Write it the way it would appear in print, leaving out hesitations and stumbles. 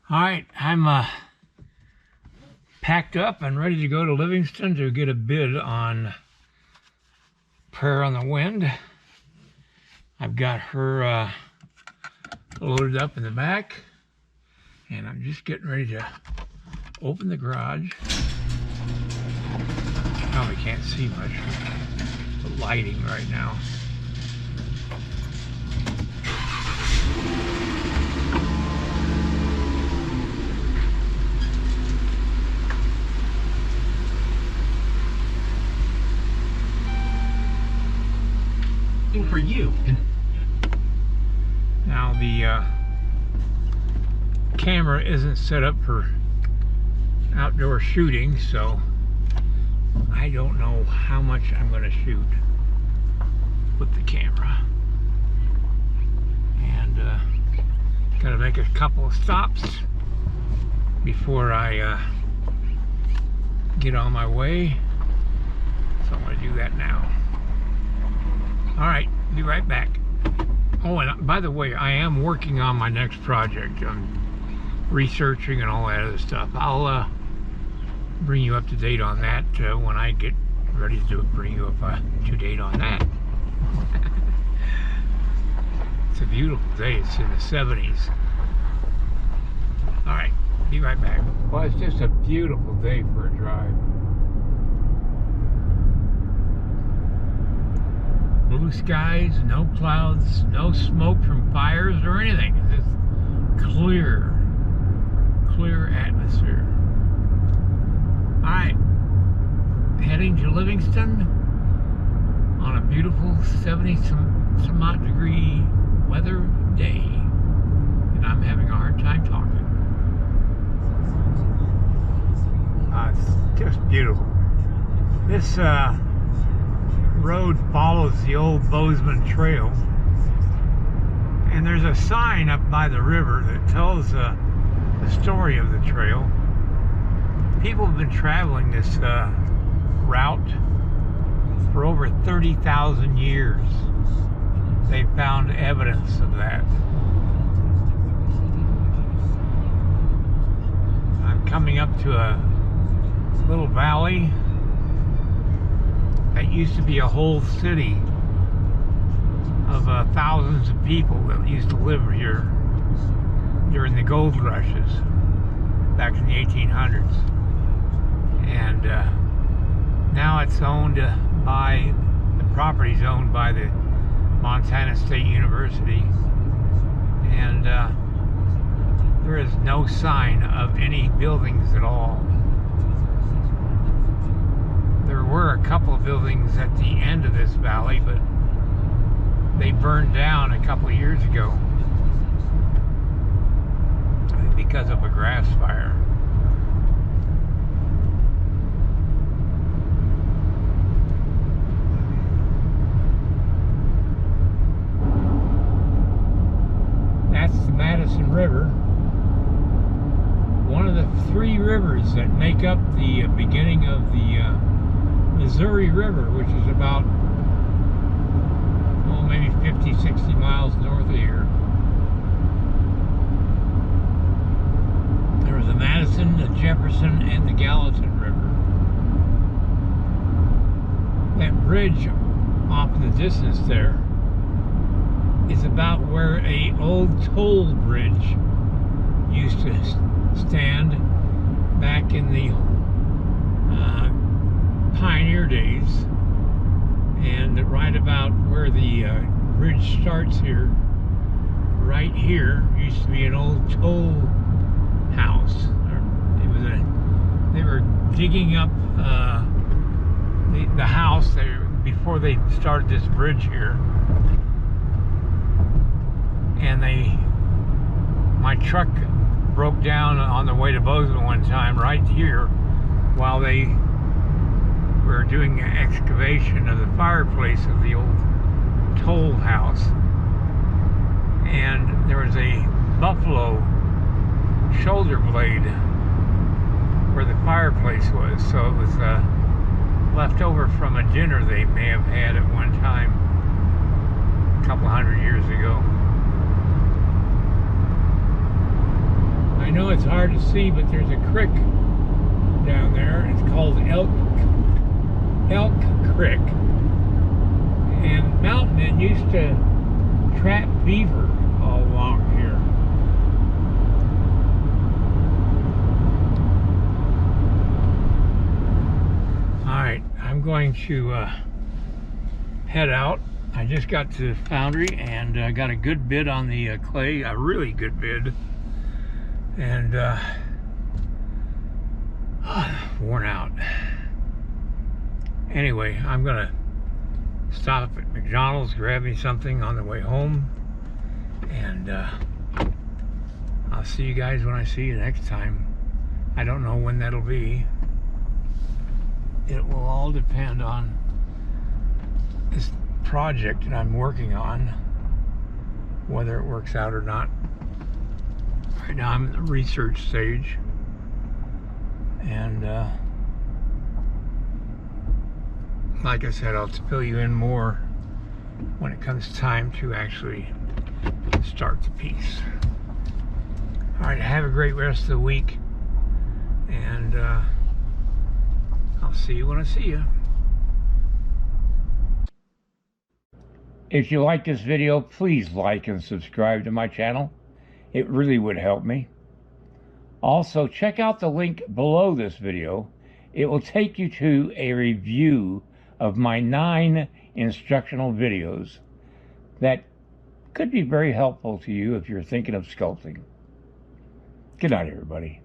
All right, I'm packed up and ready to go to Livingston to get a bid on Prayer on the Wind. I've got her loaded up in the back, and I'm just getting ready to open the garage. Probably can't see much with the lighting right now. For you. Now the camera isn't set up for outdoor shooting, so I don't know how much I'm going to shoot with the camera, and got to make a couple of stops before I get on my way, so I'm going to do that now. Alright, be right back. Oh, and by the way, I am working on my next project. I'm researching and all that other stuff. I'll bring you up to date on that when I get ready to bring you up to date on that. It's a beautiful day. It's in the 70s. Alright, be right back. Well, it's just a beautiful day for a drive. Blue skies, no clouds, no smoke from fires or anything. It's just clear atmosphere. Alright, heading to Livingston on a beautiful 70 some odd degree weather day. And I'm having a hard time talking. It's just beautiful. This road follows the old Bozeman Trail, and there's a sign up by the river that tells the story of the trail. People have been traveling this route for over 30,000 years. They found evidence of that. I'm coming up to a little valley that used to be a whole city of thousands of people that used to live here during the gold rushes back in the 1800s. And now it's owned by, the property's owned by the Montana State University, and there is no sign of any buildings at all. There were a couple of buildings at the end of this valley, but they burned down a couple of years ago because of a grass fire. That's the Madison River, one of the three rivers that make up the beginning of the Missouri River, which is about, well, maybe 50, 60 miles north of here. There was the Madison, the Jefferson, and the Gallatin River. That bridge off in the distance there is about where a old toll bridge used to stand back in the pioneer days, and right about where the bridge starts here, right here, used to be an old toll house. They were digging up the house there before they started this bridge here, and my truck broke down on the way to Bozeman one time right here while they were doing an excavation of the fireplace of the old toll house, and there was a buffalo shoulder blade where the fireplace was, so it was left over from a dinner they may have had at one time a couple hundred years ago. I know it's hard to see, but there's a creek down there. It's called Elk Creek. And mountain men used to trap beaver all along here. Alright, I'm going to head out. I just got to Foundry and got a good bid on the clay, a really good bid. And worn out. Anyway, I'm gonna stop at McDonald's, grab me something on the way home, and I'll see you guys when I see you next time. I don't know when that'll be. It will all depend on this project that I'm working on, whether it works out or not. Right now I'm in the research stage, and like I said, I'll fill you in more when it comes time to actually start the piece. Alright, have a great rest of the week, and I'll see you when I see you. If you like this video, please like and subscribe to my channel. It really would help me. Also, check out the link below this video. It will take you to a review of my 9 instructional videos that could be very helpful to you if you're thinking of sculpting. Good night, everybody.